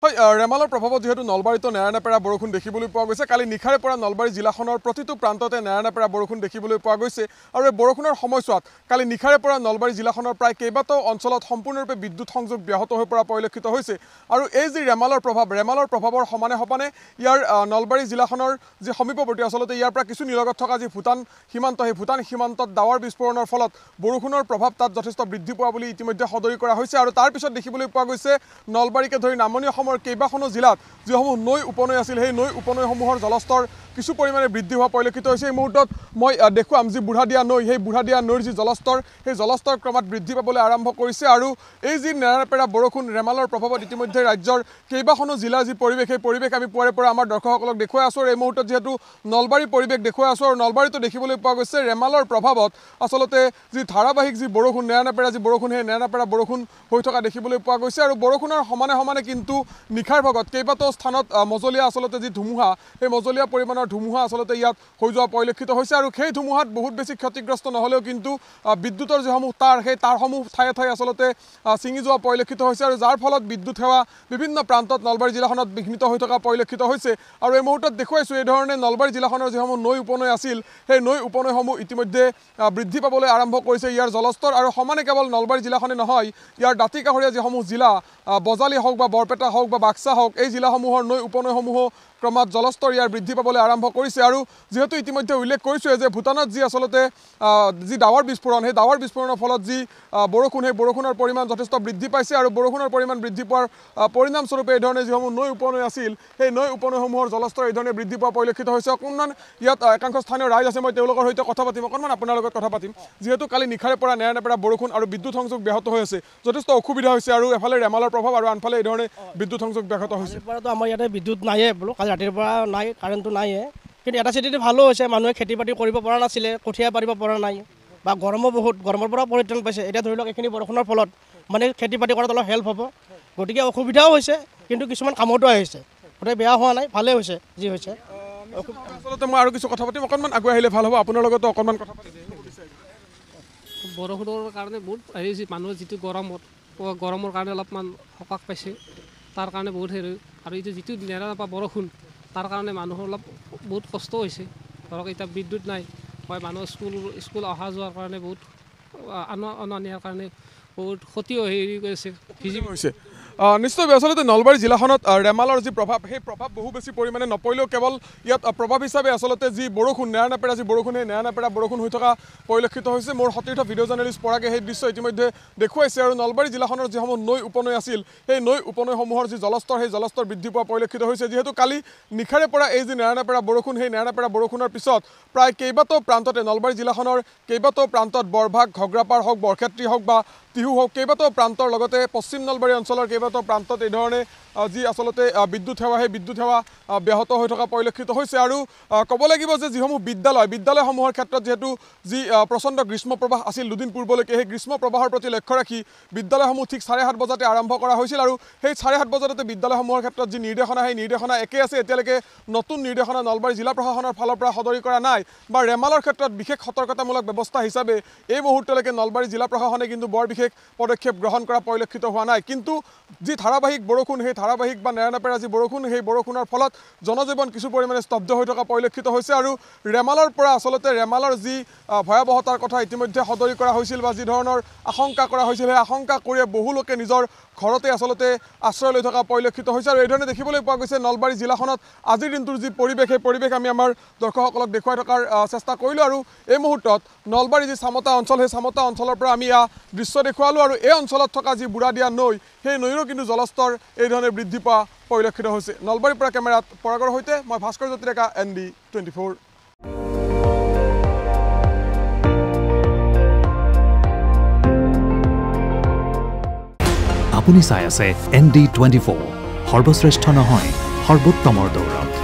ৰেমালৰ প্ৰভাৱত যেহেতু নলবাৰীতো নেৰানেপেৰা বৰষুণ দেখিবলৈ পোৱা গৈছে। কালি নিশাৰে পৰা নলবাৰী জিলাখনৰ প্ৰতিটো প্ৰান্ততে নেৰানেপেৰা বৰষুণ দেখিবলৈ পোৱা গৈছে আৰু এই বৰষুণৰ সময়ছোৱাত কালি নিশাৰে পৰা নলবাৰী জিলাখনৰ প্ৰায় কেইবাটাও অঞ্চলত সম্পূৰ্ণৰূপে বিদ্যুৎ সংযোগ ব্যাহত হৈ পৰা পৰিলক্ষিত হৈছে আৰু এই যি ৰেমালৰ প্ৰভাৱৰ সমানে ইয়াৰ নলবাৰী জিলাখনৰ যি সমীপৱৰ্তী আচলতে ইয়াৰ পৰা কিছু নিলগত থকা যি ভূটান সীমান্ত সেই ভূটান সীমান্তত ডাৱৰ বিস্ফোৰণৰ ফলত বৰষুণৰ প্ৰভাৱ তাত যথেষ্ট বৃদ্ধি পোৱা বুলি ইতিমধ্যে সদৰি কৰা হৈছে আৰু তাৰ পিছত দেখিবলৈ পোৱা গৈছে নলবাৰীকে ধৰি নামনি অসমৰ কেইবাখনো জিলাত যিসমূহ নৈ উপনৈ আছিল সেই নৈ উপনৈসমূহৰ জলস্তৰ কিছু পৰিমাণে বৃদ্ধি হোৱা পৰিলক্ষিত হৈছে। এই মুহূৰ্তত মই দেখুৱাম যি বুঢ়াদিয়া নৈ সেই বুঢ়াদিয়া নৈৰ যি জলস্তৰ সেই জলস্তৰ ক্ৰমাৎ বৃদ্ধি পাবলৈ আৰম্ভ কৰিছে আৰু এই যি নেৰানেপেৰা বৰষুণ ৰেমালৰ প্ৰভাৱত ইতিমধ্যে ৰাজ্যৰ কেইবাখনো জিলাৰ যি পৰিৱেশ সেই পৰিৱেশ আমি পুৱাৰে পৰা আমাৰ দৰ্শকসকলক দেখুৱাই আছোঁ আৰু এই মুহূৰ্তত যিহেতু নলবাৰী পৰিৱেশ দেখুৱাই আছোঁ আৰু নলবাৰীতো দেখিবলৈ পোৱা গৈছে ৰেমালৰ প্ৰভাৱত আচলতে যি ধাৰাবাহিক যি বৰষুণ নেৰানেপেৰা যি বৰষুণ সেই নেৰানেপেৰা বৰষুণ হৈ থকা দেখিবলৈ পোৱা গৈছে আৰু বৰষুণৰ সমানে কিন্তু নিশাৰ ভাগত কেইবাটাও স্থানত মজলীয়া আচলতে যি ধুমুহা সেই মজলীয়া পৰিমাণৰ ধুমুহা আচলতে ইয়াত হৈ যোৱা পৰিলক্ষিত হৈছে আৰু সেই ধুমুহাত বহুত বেছি ক্ষতিগ্ৰস্ত নহ'লেও কিন্তু বিদ্যুতৰ যিসমূহ তাঁৰ সেই তাঁৰসমূহ ঠায়ে ঠায়ে আচলতে ছিঙি যোৱা পৰিলক্ষিত হৈছে আৰু যাৰ ফলত বিদ্যুৎ সেৱা বিভিন্ন প্ৰান্তত নলবাৰী জিলাখনত বিঘ্নিত হৈ থকা পৰিলক্ষিত হৈছে আৰু এই মুহূৰ্তত দেখুৱাইছোঁ এই ধৰণে নলবাৰী জিলাখনৰ যিসমূহ নৈ উপনৈ আছিল সেই নৈ উপনৈসমূহ ইতিমধ্যে বৃদ্ধি পাবলৈ আৰম্ভ কৰিছে ইয়াৰ জলস্তৰ আৰু সমানে কেৱল নলবাৰী জিলাখনে নহয় ইয়াৰ দাঁতি কাষৰীয়া যিসমূহ জিলা বজালী হওক বা বৰপেটা হওক বা বাক্সা হওক এই জিলাসমূহৰ নৈ উপনৈসমূহো ক্ৰমাৎ জলস্তৰ ইয়াৰ বৃদ্ধি পাবলৈ আৰম্ভ কৰিছে আৰু যিহেতু ইতিমধ্যে উল্লেখ কৰিছোঁৱে যে ভূটানত যি আচলতে যি ডাৱৰ বিস্ফোৰণ সেই ডাৱৰ বিস্ফোৰণৰ ফলত যি বৰষুণ সেই বৰষুণৰ পৰিমাণ যথেষ্ট বৃদ্ধি পাইছে আৰু বৰষুণৰ পৰিমাণ বৃদ্ধি পোৱাৰ পৰিণামস্বৰূপে এই ধৰণে যিসমূহ নৈ উপনৈ আছিল সেই নৈ উপনৈসমূহৰ জলস্তৰ এই ধৰণে বৃদ্ধি পোৱা পৰিলক্ষিত হৈছে। অকণমান ইয়াত একাংশ স্থানীয় ৰাইজ আছে মই তেওঁলোকৰ সৈতে কথা পাতিম অকণমান আপোনাৰ লগত কথা পাতিম যিহেতু কালি নিশাৰে পৰা নেৰানেপেৰা বৰষুণ আৰু বিদ্যুৎ সংযোগ ব্যাহত হৈ আছে যথেষ্ট অসুবিধা হৈছে আৰু এফালে ৰেমালৰ প্ৰভাৱ আৰু আনফালে এই ধৰণে বিদ্যুৎ সংযোগ ব্যাহত হৈছে। আমাৰ ইয়াতে বিদ্যুৎ নাইয়ে বোলো কালি ৰাতিৰ পৰা নাই কাৰেণ্টটো নাইয়ে কিন্তু এটা চিটিতে ভালো হৈছে মানুহে খেতি বাতি কৰিব পৰা নাছিলে কঠীয়া পাৰিব পৰা নাই বা গৰমৰ পৰা পৰিত্ৰাণ পাইছে। এতিয়া ধৰি লওক এইখিনি বৰষুণৰ ফলত মানে খেতি বাতি কৰাত অলপ হেল্প হ'ব গতিকে অসুবিধাও হৈছে কিন্তু কিছুমান কামতো আহিছে গোটেই বেয়া হোৱা নাই ভালেই হৈছে যি হৈছে। আচলতে মই আৰু কিছু কথা পাতিম অকণমান আগুৱাই আহিলে ভাল হ'ব আপোনাৰ লগতো অকণমান কথা পাতিম। বৰষুণৰ কাৰণে বহুত হেৰি মানুহৰ যিটো গৰমৰ কাৰণে অলপমান সকাহ পাইছে তাৰ কাৰণে বহুত হেৰি আৰু এইটো যিটো নেৰানেপেৰা বৰষুণ তাৰ কাৰণে মানুহৰ অলপ বহুত কষ্ট হৈছে। ধৰক এতিয়া বিদ্যুৎ নাই হয় মানুহৰ স্কুল অহা যোৱাৰ কাৰণে বহুত অনা নিয়াৰ কাৰণে বহুত ক্ষতিও হেৰি কৰিছে ভিজি হৈছে। নিশ্চয় আচলতে নলবাৰী জিলাখনত ৰেমালৰ যি প্ৰভাৱ সেই প্ৰভাৱ বহু বেছি পৰিমাণে নপৰিলেও কেৱল ইয়াত প্ৰভাৱ হিচাপে আচলতে যি বৰষুণ নেৰানেপেৰা যি বৰষুণ সেই নেৰানেপেৰা বৰষুণ হৈ থকা পৰিলক্ষিত হৈছে। মোৰ সতীৰ্থ ভিডিঅ' জাৰ্নেলিষ্ট পৰাগে সেই দৃশ্য ইতিমধ্যে দেখুৱাইছে আৰু নলবাৰী জিলাখনৰ যিসমূহ নৈ উপনৈ আছিল সেই নৈ উপনৈসমূহৰ যি জলস্তৰ সেই জলস্তৰ বৃদ্ধি পোৱা পৰিলক্ষিত হৈছে। যিহেতু কালি নিশাৰে পৰা এই যি নেৰানেপেৰা বৰষুণ সেই নেৰানেপেৰা বৰষুণৰ পিছত প্ৰায় কেইবাটাও প্ৰান্ততে নলবাৰী জিলাখনৰ কেইবাটাও প্ৰান্তত বৰভাগ ঘগ্ৰাপাৰ হওক বৰক্ষেত্ৰী হওক বা টিহু হওক কেইবাটাও প্ৰান্তৰ লগতে পশ্চিম নলবাৰী অঞ্চলৰ কেইবাটাও প্ৰান্তত এই ধৰণে যি আচলতে বিদ্যুৎ সেৱা সেই বিদ্যুৎ সেৱা ব্যাহত হৈ থকা পৰিলক্ষিত হৈছে আৰু ক'ব লাগিব যে যিসমূহ বিদ্যালয়সমূহৰ ক্ষেত্ৰত যিহেতু যি প্ৰচণ্ড গ্ৰীষ্ম প্ৰবাহ আছিল দুদিন পূৰ্বলৈকে সেই গ্ৰীষ্ম প্ৰবাহৰ প্ৰতি লক্ষ্য ৰাখি বিদ্যালয়সমূহ ঠিক 7:30 বজাতে আৰম্ভ কৰা হৈছিল আৰু সেই 7:30 বজাতে বিদ্যালয়সমূহৰ ক্ষেত্ৰত যি নিৰ্দেশনা সেই নিৰ্দেশনা একেই আছে। এতিয়ালৈকে নতুন নিৰ্দেশনা নলবাৰী জিলা প্ৰশাসনৰ ফালৰ পৰা সদৰি কৰা নাই বা ৰেমালৰ ক্ষেত্ৰত বিশেষ সতৰ্কতামূলক ব্যৱস্থা হিচাপে এই মুহূৰ্তলৈকে নলবাৰী জিলা প্ৰশাসনে কিন্তু বৰ বিশেষ পদক্ষেপ গ্ৰহণ কৰা পৰিলক্ষিত হোৱা নাই। কিন্তু যি ধাৰাবাহিক বৰষুণ সেই ধাৰাবাহিক বা নেৰানেপেৰা যি বৰষুণ সেই বৰষুণৰ ফলত জনজীৱন কিছু পৰিমাণে স্তব্ধ হৈ থকা পৰিলক্ষিত হৈছে আৰু ৰেমালৰ পৰা আচলতে ৰেমালৰ যি ভয়াৱহতাৰ কথা ইতিমধ্যে সদৰি কৰা হৈছিল বা যি ধৰণৰ আশংকা কৰা হৈছিল সেই আশংকা কৰিয়ে বহু লোকে নিজৰ ঘৰতে আচলতে আশ্ৰয় লৈ থকা পৰিলক্ষিত হৈছে আৰু এই ধৰণে দেখিবলৈ পোৱা গৈছে নলবাৰী জিলাখনত আজিৰ দিনটোৰ যি পৰিৱেশ সেই পৰিৱেশ আমি আমাৰ দৰ্শকসকলক দেখুৱাই থকাৰ চেষ্টা কৰিলোঁ আৰু এই মুহূৰ্তত নলবাৰী যি চামতা অঞ্চল সেই চামতা অঞ্চলৰ পৰা আমি দৃশ্য দেখুৱালোঁ আৰু এই অঞ্চলত থকা যি বুঢ়াদিয়া নৈ সেই নৈৰো কিন্তু জলস্তৰ এই ধৰণে বৃদ্ধি পোৱা পৰিলক্ষিত হৈছে। নলবাৰীৰ পৰা কেমেৰাত পৰাগৰ সৈতে মই ভাস্কৰ জ্যোতিৰেখা ND24। আপুনি চাই আছে ND24 সৰ্বশ্ৰেষ্ঠ নহয় সৰ্বোত্তমৰ দৌৰ।